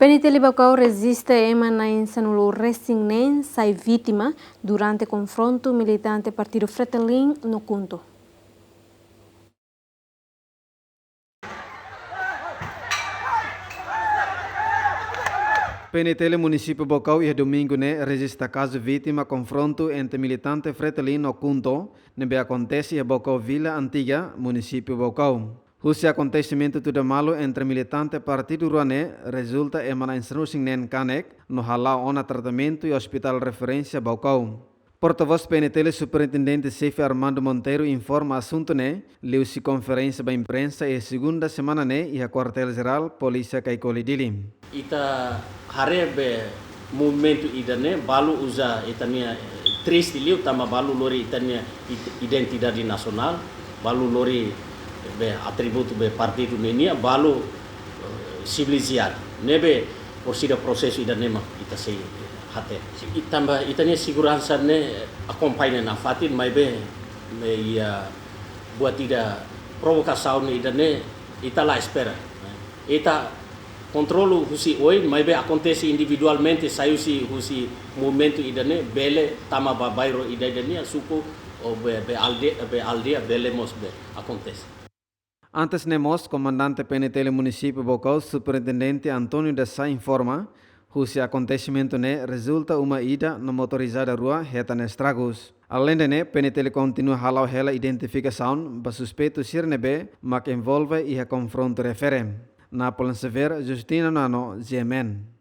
PNT Bacau resiste emana insanulo resignen sai vítima durante confronto militante Partido Fretilin no Cunto. PNT município Bocau e domingo registra caso vítima confronto entre militante Fretilin no Cunto, nebe acontece em Bocau Vila Antiga, município Bocau. O acontecimento tudo malo entre militante Partido Ruané resulta em uma instrução canek no halau ona tratamento e hospital referência Bocau. Porta-voz PNT Superintendente Chefe Armando Monteiro informa assunto leu-se conferência da imprensa e segunda semana e a quartel-geral Polícia Kaikolidili. Ita harebe movimento idane balu usa itania triste liu tama balu lori itania identidade nacional balu lori be atributo be partido nenia balu civilizado nebe orsida processo idane ma ita sei hate itamba itania segurança acompanha na fatin mai be ia buat ida provocação idane ita lá espera ita controlo husi oi mai be acontece individualmente saiu si husi momento idane bele tama babairo idane suku o be aldea bele mos be acontece. Antes nemos comandante PNT município Bocau Superintendente Antônio de Sá informa husi acontecimento resulta uma ida na motorizada rua reta estragos. Além de PNT continua halau hela identificação ba suspeito sirnebe mak envolve e confronto referem. Na Polícia Severa, Justina Nano, GMN.